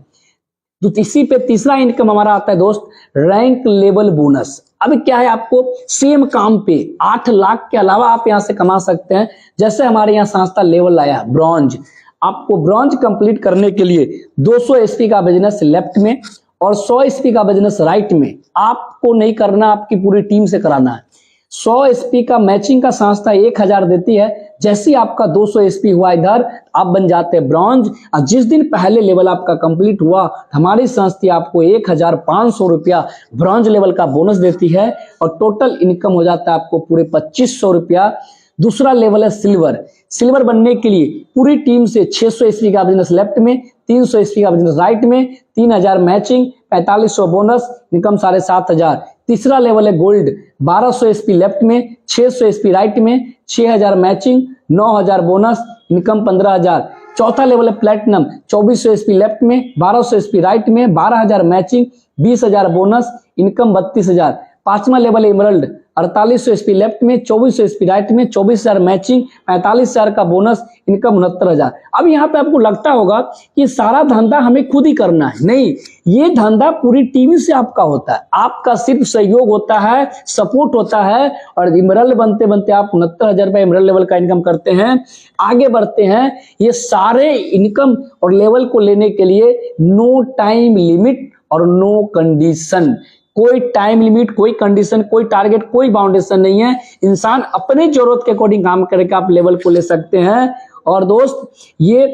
तो इसी पे तीसरा इनकम हमारा आता है दोस्त रैंक लेवल बोनस। अब क्या है, आपको सेम काम पे 8 लाख के अलावा आप यहाँ से कमा सकते हैं। जैसे हमारे यहाँ संस्था लेवल आया ब्रॉन्ज, आपको ब्रॉन्ज कंप्लीट करने के लिए 200 SP का बिजनेस लेफ्ट में और 100 SP का बिजनेस राइट में आपको नहीं करना, आपकी पूरी टीम से कराना है। 100 SP का मैचिंग का संस्था 1,000 देती है। जैसे ही आपका 200 SP हुआ इधर, आप बन जाते हैं ब्रॉन्ज। और जिस दिन पहले लेवल आपका कंप्लीट हुआ, हमारी संस्था आपको 1,500 रुपया ब्रॉन्ज लेवल का बोनस देती है और टोटल इनकम हो जाता है आपको पूरे 2,500 रुपया। दूसरा लेवल है सिल्वर। सिल्वर बनने के लिए पूरी टीम से 600 SP का बिजनेस लेफ्ट में, 300 SP का बिजनेस राइट में, 3,000 मैचिंग, 4500 बोनस, इनकम 7,500। तीसरा लेवल है गोल्ड, 1200 SP लेफ्ट में, 600 SP राइट में, 6,000 मैचिंग, 9,000 बोनस, इनकम 15,000। चौथा लेवल है प्लेटिनम, 2400 SP लेफ्ट में, 1200 SP राइट में, 12,000 मैचिंग, 20,000 बोनस, इनकम 32,000। पांचवा लेवल है इमरल्ड, 4800 SP लेफ्ट में, 2400 SP राइट में, 24,000 मैचिंग, 45,000 का बोनस, इनकम 69,000। अब यहाँ पे आपको लगता होगा कि सारा धंधा हमें खुद ही करना है, नहीं, ये धंधा पूरी टीम से आपका होता है। आपका सिर्फ सहयोग होता है, सपोर्ट होता है। और इमरल्ड बनते बनते आप 69,000 रुपए इमरल्ड लेवल का इनकम करते हैं, आगे बढ़ते हैं। ये सारे इनकम और लेवल को लेने के लिए नो टाइम लिमिट और नो कंडीशन, कोई टाइम लिमिट, कोई कंडीशन, कोई टारगेट, कोई बाउंडेशन नहीं है। इंसान अपने जरूरत के अकॉर्डिंग काम करके आप लेवल को ले सकते हैं। और दोस्त ये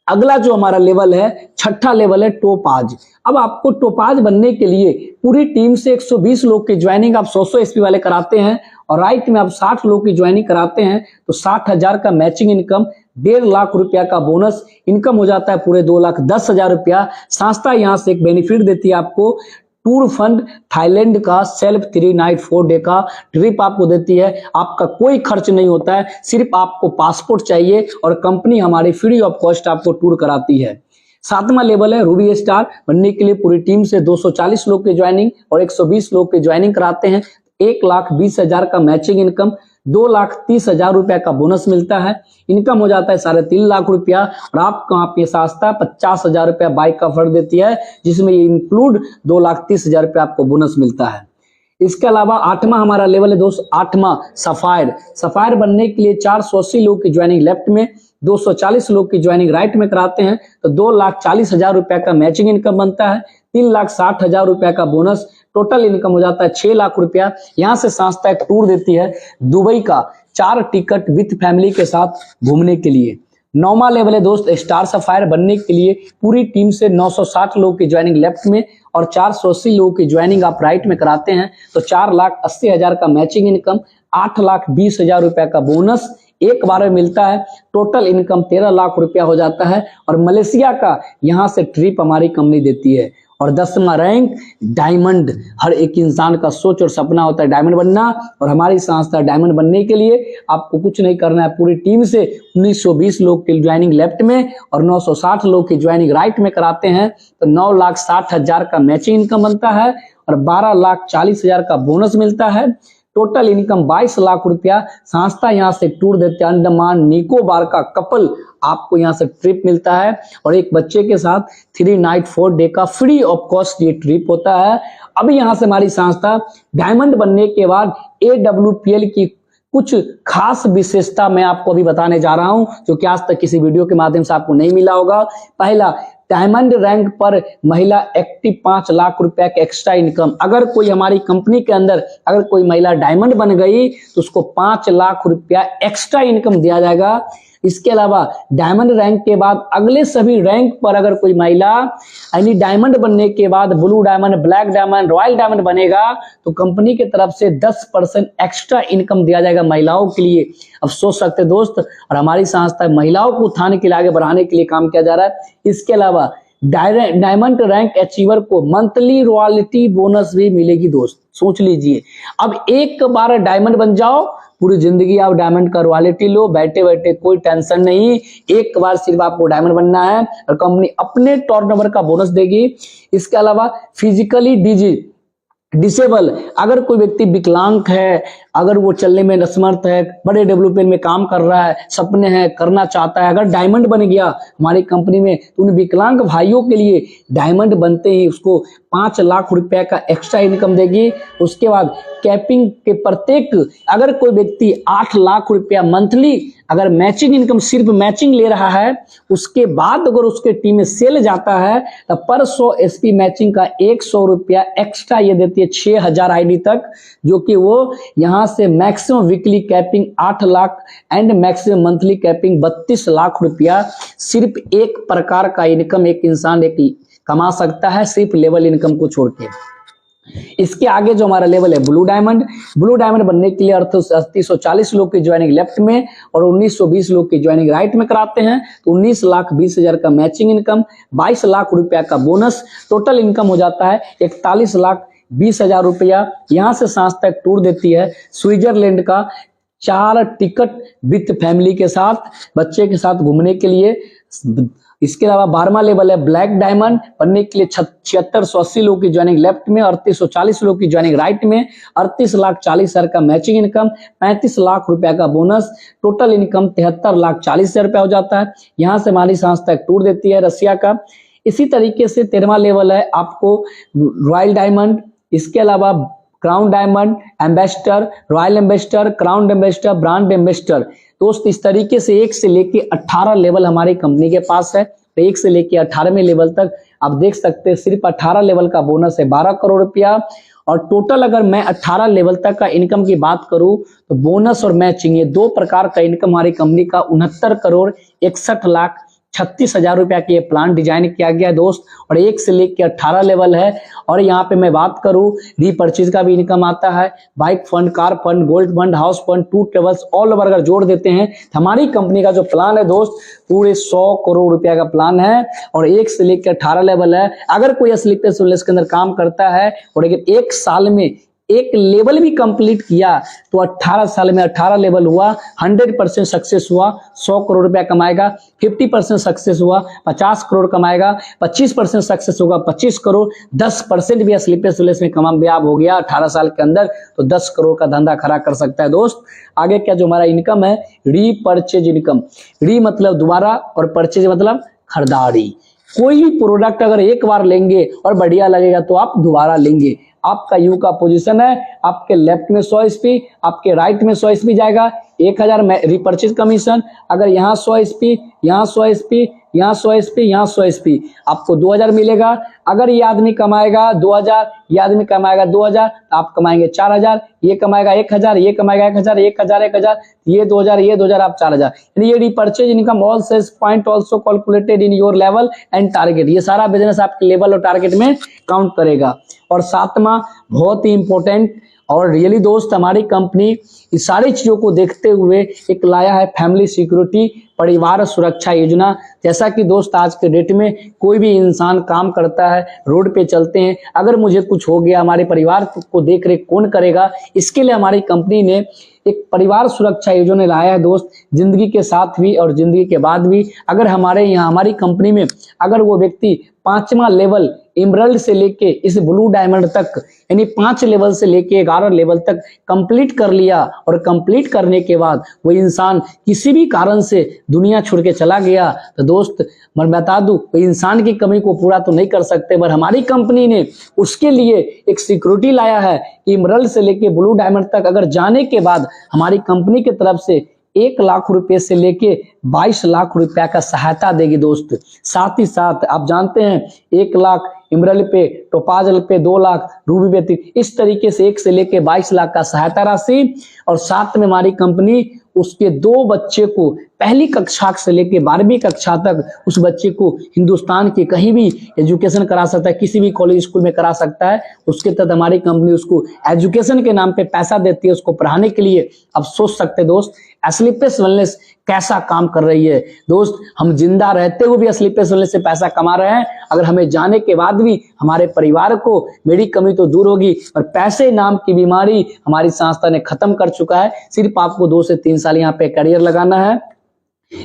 अगला जो हमारा लेवल है, छठा लेवल है टोपाज। अब आपको टोपाज बनने के लिए पूरी टीम से 120 लोग की ज्वाइनिंग आप 100 SP वाले कराते हैं और राइट में आप 60 लोग की ज्वाइनिंग कराते हैं तो 60,000 का मैचिंग इनकम, 1.5 लाख रुपया का बोनस, इनकम हो जाता है पूरे 2,10,000 रुपया। संस्था यहाँ से एक बेनिफिट देती है आपको, टूर फंड थाईलैंड का सेल्फ 3 नाइट 4 डे का ट्रिप आपको देती है। आपका कोई खर्च नहीं होता है, सिर्फ आपको पासपोर्ट चाहिए और कंपनी हमारी फ्री ऑफ कॉस्ट आपको टूर कराती है। सातवां लेवल है रूबी स्टार। बनने के लिए पूरी टीम से 240 लोग की ज्वाइनिंग और 120 लोग की ज्वाइनिंग कराते हैं। 1,20,000 का मैचिंग इनकम, 2,30,000 रुपया का बोनस मिलता है, इनकम हो जाता है 3.5 लाख रुपया। और आपको आप ये संस्था 50,000 रुपया बाइक का फंड देती है, जिसमें ये इंक्लूड 2,30,000 रुपया आपको बोनस मिलता है। इसके अलावा आठवां हमारा लेवल है दोस्त, आठवां सफायर। सफायर बनने के लिए 480 लोग की ज्वाइनिंग लेफ्ट में, 240 लोग की ज्वाइनिंग राइट में कराते हैं तो 2,40,000 रुपया का मैचिंग इनकम बनता है, 3,60,000 रुपया का बोनस, टोटल इनकम हो जाता है 6 लाख रुपया। यहाँ से संस्था एक टूर देती है दुबई का, 4 टिकट विथ फैमिली के साथ घूमने के लिए। 9वां लेवल है दोस्त स्टार सफायर। बनने के लिए पूरी टीम से 960 लोग की ज्वाइनिंग लेफ्ट में और 480 लोगों की ज्वाइनिंग आप राइट में कराते हैं तो 4,80,000 का मैचिंग इनकम, 8,20,000 रुपया का बोनस एक बार में मिलता है। टोटल इनकम 13 लाख रुपया हो जाता है। और मलेशिया का यहाँ से ट्रिप हमारी कंपनी देती है और 10वां रैंक डायमंड। हर एक इंसान का सोच और सपना होता है डायमंड बनना, और हमारी संस्था डायमंड बनने के लिए आपको कुछ नहीं करना है, पूरी टीम से 1920 लोग की ज्वाइनिंग लेफ्ट में और 960 लोग की ज्वाइनिंग राइट में कराते हैं, तो 9,60,000 का मैचिंग इनकम बनता है और 12,40,000 का बोनस मिलता है। टोटल इनकम 22 लाख रुपया। संस्था यहाँ से टूर देते हैं, अंडमान निकोबार का कपल आपको यहाँ से ट्रिप मिलता है, और एक बच्चे के साथ 3 नाइट 4 डे का फ्री ऑफ कॉस्ट ये ट्रिप होता है। अभी यहाँ से हमारी संस्था डायमंड बनने के बाद AWPL की कुछ खास विशेषता मैं आपको अभी बताने जा रहा हूं, जो कि आज तक किसी वीडियो के माध्यम से आपको नहीं मिला होगा। पहला, डायमंड रैंक पर महिला एक्टिव 5 लाख रुपया का एक्स्ट्रा इनकम। अगर कोई हमारी कंपनी के अंदर अगर कोई महिला डायमंड बन गई तो उसको 5 लाख रुपया एक्स्ट्रा इनकम दिया जाएगा। इसके अलावा डायमंड रैंक के बाद अगले सभी रैंक पर अगर कोई महिला यानी डायमंड बनने के बाद blue diamond, black diamond, royal diamond बनेगा तो कंपनी की तरफ से 10% एक्स्ट्रा इनकम दिया जाएगा महिलाओं के लिए। अब सोच सकते दोस्त, और हमारी संस्था महिलाओं को उत्थान के लिए आगे बढ़ाने के लिए काम किया जा रहा है। इसके अलावा डायमंड रैंक अचीवर को मंथली रॉयल्टी बोनस भी मिलेगी दोस्त, सोच लीजिए। अब एक बार डायमंड बन जाओ, पूरी जिंदगी आप डायमंड का रॉयल्टी लो, बैठे बैठे कोई टेंशन नहीं। एक बार सिर्फ आपको डायमंड बनना है और कंपनी अपने टर्नओवर का बोनस देगी। इसके अलावा फिजिकली डिसेबल, अगर कोई व्यक्ति विकलांग है, अगर वो चलने में असमर्थ है, बड़े डेवलपमेंट में काम कर रहा है, सपने हैं, करना चाहता है, अगर डायमंड बन गया हमारी कंपनी में तो उन विकलांग भाइयों के लिए डायमंड बनते ही उसको 5 लाख रुपया का एक्स्ट्रा इनकम देगी। उसके बाद कैपिंग के प्रत्येक, अगर कोई व्यक्ति 8 लाख रुपया मंथली अगर मैचिंग इनकम सिर्फ मैचिंग ले रहा है, उसके बाद अगर उसके टीम में सेल जाता है तो पर 100 SP मैचिंग का 100 रुपया एक्स्ट्रा ये देती है 6000 ID तक, जो कि वो यहाँ से maximum weekly capping 8 lakh and maximum monthly capping 32 lakh रुपया सिर्फ एक प्रकार का इनकम एक इंसान एक कमा सकता है, सिर्फ लेवल इनकम को छोड़ के। इसके आगे जो हमारा लेवल है ब्लू डायमंड बनने के लिए 3840 लोग की ज्वाइनिंग लेफ्ट में और 1920 लोग की ज्वाइनिंग राइट में कराते हैं, तो 19,20,000 का मैचिंग इनकम, 22 लाख रुपया का बोनस, टोटल इनकम हो जाता है 41,20,000 रुपया। यहाँ से संस्था एक टूर देती है स्विट्जरलैंड का, 4 टिकट विथ फैमिली के साथ, बच्चे के साथ घूमने के लिए। इसके अलावा 12वां लेवल है ब्लैक डायमंड बनने के लिए 7680 लोग की ज्वाइनिंग लेफ्ट में, 3840 लोग की ज्वाइनिंग राइट में, 38,40,000 का मैचिंग इनकम, 35 लाख रुपया का बोनस, टोटल इनकम 73,40,000 रुपया हो जाता है। यहाँ से हमारी संस्था एक टूर देती है रसिया का। इसी तरीके से 13वां लेवल है आपको रॉयल डायमंड, इसके अलावा crown diamond, ambassador, royal ambassador, crown ambassador, brand ambassador. दोस्त इस तरीके से 1 से लेके 18 लेवल हमारी कंपनी के पास है। 1 से लेके 18वें लेवल तक आप देख सकते हैं, सिर्फ 18 लेवल का बोनस है 12 करोड़ रुपया। और टोटल अगर मैं 18 लेवल तक का इनकम की बात करूं तो बोनस और मैचिंग ये 2 प्रकार का इनकम हमारी कंपनी का 69,61,36,000 रुपया की ये प्लान डिजाइन किया गया है दोस्त। और 1 से लेकर 18 लेवल है। और यहाँ पे मैं बात करूं रीपर्चेज का भी इनकम आता है, bike fund, car fund, gold fund, house fund, to travels all over अगर जोड़ देते हैं तो हमारी कंपनी का जो प्लान है दोस्त पूरे 100 करोड़ रुपया का प्लान है। और 1 से लेकर 18 लेवल है। अगर कोई स्लीपर सेल्स के अंदर काम करता है और अगर 1 साल में 1 लेवल भी कंप्लीट किया तो 18 साल में 18 लेवल हुआ, 100% सक्सेस हुआ, 100 करोड़ रुपया कमाएगा। 50% सक्सेस हुआ, 50 करोड़ कमाएगा। 25% सक्सेस होगा, 25 करोड़। 10% भी स्लीपर सेल्स में कामयाब हो गया 18 साल के अंदर तो 10 करोड़ का धंधा खड़ा कर सकता है दोस्त। आगे क्या जो हमारा इनकम है रीपर्चेज इनकम, री मतलब दोबारा और परचेज मतलब खरीदारी। कोई भी प्रोडक्ट अगर एक बार लेंगे और बढ़िया लगेगा तो आप दोबारा लेंगे। आपका यू का पोजीशन है, आपके लेफ्ट में 100 SP, आपके राइट में 100 SP जाएगा, 1000 रिपर्चेज कमीशन। अगर यहाँ 100 SP, यहाँ 100 SP, यहाँ 100 SP, यहाँ 100 SP, आपको 2000 मिलेगा। अगर ये आदमी कमाएगा 2000, ये आदमी कमाएगा 2000, आप कमाएंगे 4000, ये कमाएगा 1000, ये कमाएगा 1000, 1000, 1000, ये 2000, ये 2000, आप 4000। यानी ये repurchase income all sales point also calculated in your level and target. ये सारा बिजनेस आपके लेवल और टारगेट में काउंट करेगा। और सातवां बहुत ही इंपॉर्टेंट और रियली दोस्त, हमारी कंपनी इस सारी चीजों को देखते हुए एक लाया है फैमिली सिक्योरिटी परिवार सुरक्षा योजना। जैसा कि दोस्त आज के डेट में कोई भी इंसान काम करता है, रोड पे चलते हैं, अगर मुझे कुछ हो गया हमारे परिवार को देख रेख कौन करेगा, इसके लिए हमारी कंपनी ने एक परिवार सुरक्षा योजना लाया है दोस्त। जिंदगी के साथ भी और जिंदगी के बाद भी अगर हमारे यहाँ हमारी कंपनी में अगर वो व्यक्ति 5वां लेवल इमरल्ड से लेके इस ब्लू डायमंड तक यानी 5 लेवल से लेके 11 लेवल तक कंप्लीट कर लिया और कंप्लीट करने के बाद वो इंसान किसी भी कारण से दुनिया छोड़ के चला गया तो दोस्त मैं बता दूं वो इंसान की कमी को पूरा तो नहीं कर सकते, पर हमारी कंपनी ने उसके लिए एक सिक्योरिटी लाया है। इमरल्ड से लेके ब्लू डायमंड तक अगर जाने के बाद हमारी कंपनी की तरफ से 1 लाख रुपए से लेके 22 लाख रुपया का सहायता देगी दोस्त। साथ ही साथ आप जानते हैं 1 लाख इमरल्ड पे, टोपाजल पे 2 लाख, रूबी पे 3, इस तरीके से 1 से लेके 22 लाख का सहायता राशि। और साथ में हमारी कंपनी उसके 2 बच्चे को पहली कक्षा से लेके 12वीं कक्षा तक उस बच्चे को हिंदुस्तान के कहीं भी एजुकेशन करा सकता है, किसी भी कॉलेज स्कूल में करा सकता है। उसके तहत हमारी कंपनी उसको एजुकेशन के नाम पे पैसा देती है उसको पढ़ाने के लिए। अब सोच सकते दोस्त स्लीपलेस वेलनेस कैसा काम कर रही है दोस्त। हम जिंदा रहते हुए भी स्लीपलेस वेलनेस से पैसा कमा रहे हैं, अगर हमें जाने के बाद भी हमारे परिवार को मेरी कमी तो दूर होगी और पैसे नाम की बीमारी हमारी संस्था ने खत्म कर चुका है। सिर्फ आपको 2 से 3 साल यहाँ पे करियर लगाना है।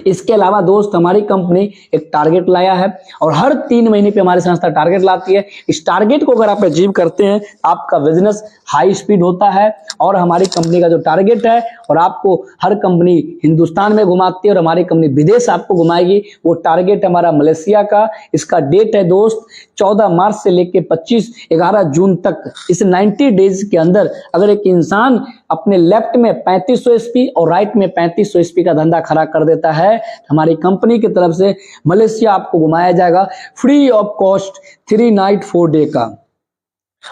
इसके अलावा दोस्त हमारी कंपनी एक टारगेट लाया है और हर 3 महीने पे हमारी संस्था टारगेट लाती है। इस टारगेट को अगर आप अचीव करते हैं आपका बिजनेस हाई स्पीड होता है। और हमारी कंपनी का जो टारगेट है और आपको हर कंपनी हिंदुस्तान में घुमाती है और हमारी कंपनी विदेश आपको घुमाएगी, वो टारगेट हमारा मलेशिया का। इसका डेट है दोस्त 14 मार्च से लेके 11 जून तक। इस 90 डेज के अंदर अगर एक इंसान अपने लेफ्ट में 3500 एसपी और राइट में 3500 एसपी का धंधा खड़ा कर देता है, हमारी कंपनी की तरफ से मलेशिया आपको घुमाया जाएगा free of cost 3 night 4 day का।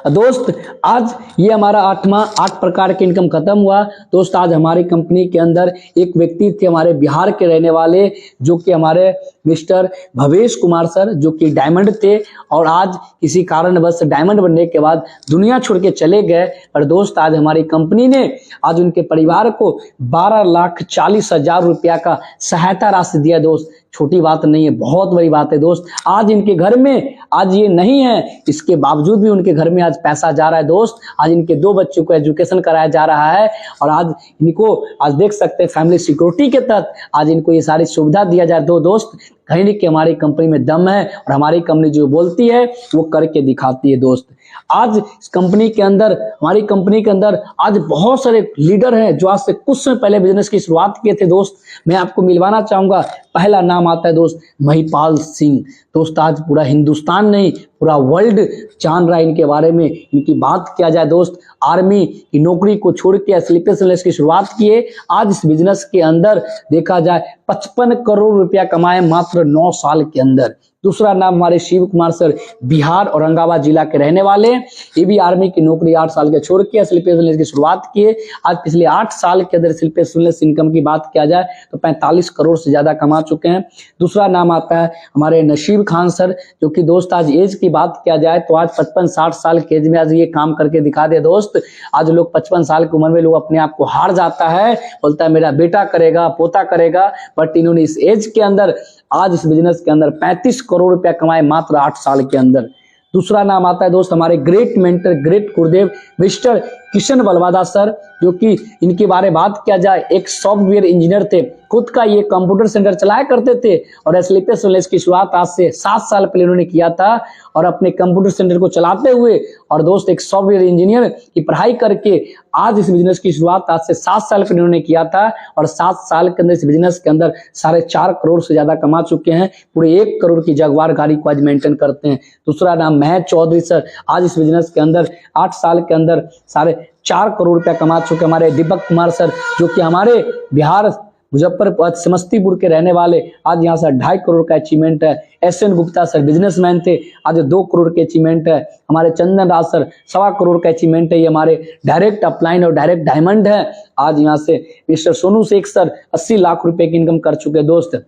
दोस्त आज ये हमारा 8 प्रकार के इनकम खत्म हुआ। दोस्त आज हमारी कंपनी के अंदर एक व्यक्ति थे हमारे बिहार के रहने वाले जो कि हमारे मिस्टर भवेश कुमार सर, जो कि डायमंड थे और आज किसी कारणवश डायमंड बनने के बाद दुनिया छोड़ के चले गए। पर दोस्त आज हमारी कंपनी ने आज उनके परिवार को 12,40,000 रुपया का सहायता राशि दिया दोस्त। छोटी बात नहीं है, बहुत बड़ी बात है दोस्त। आज इनके घर में आज ये नहीं है, इसके बावजूद भी उनके घर में आज पैसा जा रहा है दोस्त। आज इनके 2 बच्चों को एजुकेशन कराया जा रहा है और आज इनको आज देख सकते हैं फैमिली सिक्योरिटी के तहत आज इनको ये सारी सुविधा दिया जाए। दोस्त कहीं नहीं कि हमारी कंपनी में दम है और हमारी कंपनी जो बोलती है वो करके दिखाती है दोस्त। आज इस कंपनी के अंदर हमारी कंपनी के अंदर आज बहुत सारे लीडर हैं जो आज से कुछ समय पहले बिजनेस की शुरुआत किए थे दोस्त। मैं आपको मिलवाना चाहूंगा। पहला नाम आता है दोस्त महिपाल सिंह। दोस्त आज पूरा हिंदुस्तान नहीं पूरा वर्ल्ड जान रहा है इनके बारे में। इनकी बात किया जाए दोस्त, आर्मी की नौकरी को छोड़ के स्लीपलेस वेलनेस की शुरुआत किए। आज इस बिजनेस के अंदर देखा जाए 55 करोड़ रुपया कमाए मात्र 9 साल के अंदर। दूसरा नाम हमारे शिव कुमार सर, बिहार औरंगाबाद जिला के रहने वाले। ये भी आर्मी की नौकरी 8 साल के छोड़ के स्लीपलेस वेलनेस की शुरुआत किए। आज पिछले 8 साल के अंदर स्लीपलेस वेलनेस इनकम की बात किया जाए तो 45 करोड़ से ज्यादा कमा चुके हैं। दूसरा नाम आता है हमारे नसीब खान सर, जो कि दोस्त आज एज की बात किया जाए तो आज 55-60 साल के एज में आज ये काम करके दिखा दे दोस्त। आज लोग 55 साल की उम्र में लोग अपने आप को हार जाता है, बोलता है मेरा बेटा करेगा पोता करेगा, बट इन्होंने इस एज के अंदर आज इस बिजनेस के अंदर 35 करोड़ रुपया कमाए मात्र 8 साल के अंदर। दूसरा नाम आता है दोस्त हमारे ग्रेट मेंटर ग्रेट गुरुदेव मिस्टर किशन बलवादा सर, जो कि इनके बारे में बात किया जाए एक सॉफ्टवेयर इंजीनियर थे, खुद का ये कंप्यूटर सेंटर चलाया करते थे और स्लीपलेस वेलनेस की शुरुआत आज से 7 साल पहले उन्होंने किया था और अपने कंप्यूटर सेंटर को चलाते हुए और दोस्त एक सॉफ्टवेयर इंजीनियर की पढ़ाई करके आज इस बिजनेस की शुरुआत आज से 7 साल पहले उन्होंने किया था और 7 साल के अंदर इस बिजनेस के अंदर 4.5 करोड़ से ज्यादा कमा चुके हैं। पूरे 1 करोड़ की जगवार गाड़ी को आज मेंटेन करते हैं। दूसरा नाम महक चौधरी सर, आज इस बिजनेस के अंदर 8 साल के अंदर 4.5 करोड़ रुपया कमा चुके। हमारे दीपक कुमार सर, जो कि हमारे बिहार मुजफ्फरपुर समस्तीपुर के रहने वाले, आज यहाँ से 2.5 करोड़ का अचीवमेंट है। SN गुप्ता सर बिजनेसमैन थे, आज 2 करोड़ के अचीवमेंट है। हमारे चंदन राज सर 1.25 करोड़ का अचीवमेंट है, ये हमारे डायरेक्ट अपलाइन और डायरेक्ट डायमंड है। आज यहाँ से मिस्टर सोनू शेख सर 80 लाख रुपए की इनकम कर चुके दोस्त।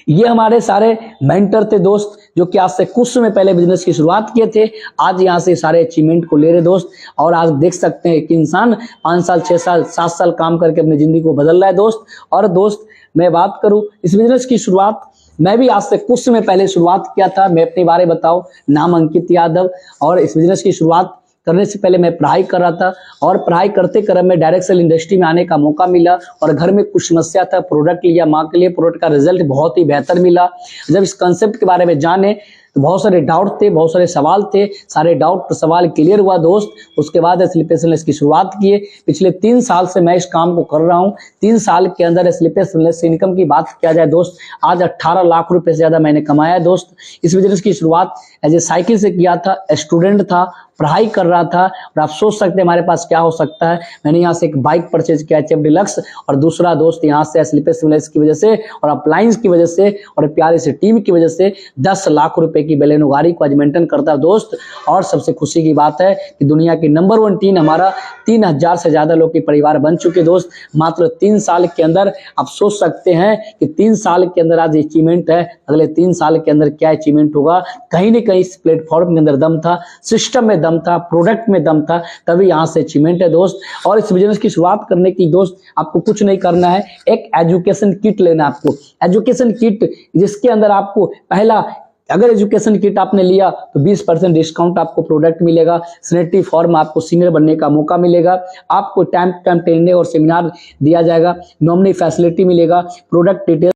ये हमारे सारे मेंटर थे दोस्त, जो कि आज से कुछ समय पहले बिजनेस की शुरुआत किए थे, आज यहाँ से सारे अचीवमेंट को ले रहे दोस्त। और आज देख सकते हैं कि इंसान 5 साल 6 साल 7 साल काम करके अपनी जिंदगी को बदल रहा है दोस्त। और दोस्त मैं बात करूं इस बिजनेस की शुरुआत, मैं भी आज से कुछ समय पहले शुरुआत किया था। मैं अपने बारे में बताऊं, नाम अंकित यादव, और इस बिजनेस की शुरुआत करने से पहले मैं पढ़ाई कर रहा था, और पढ़ाई करते क्रम में डायरेक्ट सेल इंडस्ट्री में आने का मौका मिला। और घर में कुछ समस्या था, प्रोडक्ट लिया माँ के लिए, प्रोडक्ट का रिजल्ट बहुत ही बेहतर मिला। जब इस कंसेप्ट के बारे में जाने तो बहुत सारे डाउट थे, बहुत सारे सवाल थे, सारे डाउट सवाल क्लियर हुआ दोस्त। उसके बाद स्लीपेस वेलनेस की शुरुआत किए। पिछले 3 साल से मैं इस काम को कर रहा हूँ। 3 साल के अंदर स्लीपेस वेलनेस से इनकम की बात किया जाए दोस्त, आज 18 लाख रुपए से ज्यादा मैंने कमाया है दोस्त। इस बिजनेस की शुरुआत एज ए साइकिल से किया था, स्टूडेंट था, पढ़ाई कर रहा था। और आप सोच सकते हैं हमारे पास क्या हो सकता है। मैंने यहाँ से एक बाइक परचेज किया एचएफ डिलक्स, और दूसरा दोस्त यहाँ से स्लीपेस वेलनेस की वजह से और अप्लायंस की वजह से और प्यारे से टीम की वजह से 10 लाख रुपए की बेलेनो गाड़ी को आज मेंटेन करता है दोस्त। और सबसे खुशी की बात है कि दुनिया की नंबर 1 टीम हमारा 3000 से ज्यादा लोग के परिवार बन चुके दोस्त, मात्र 3 साल के अंदर। आप सोच सकते हैं कि 3 साल के अंदर आज अचीवमेंट है, अगले 3 साल के अंदर क्या अचीवमेंट होगा। कहीं न कहीं इस प्लेटफॉर्म के अंदर दम था, सिस्टम में दम था, प्रोडक्ट में दम था, तभी यहाँ से अचीवमेंट है दोस्त। और इस बिजनेस की शुरुआत करने की दोस्त आपको कुछ नहीं करना है, एक एजुकेशन किट लेना है आपको। एजुकेशन किट जिसके अंदर आपको पहला, अगर एजुकेशन किट आपने लिया तो 20% डिस्काउंट आपको प्रोडक्ट मिलेगा, सैनिटरी फॉर्म आपको सीनियर बनने का मौका मिलेगा, आपको टाइम ट्रेनिंग और सेमिनार दिया जाएगा, नॉमिनी फैसिलिटी मिलेगा, प्रोडक्ट डिटेल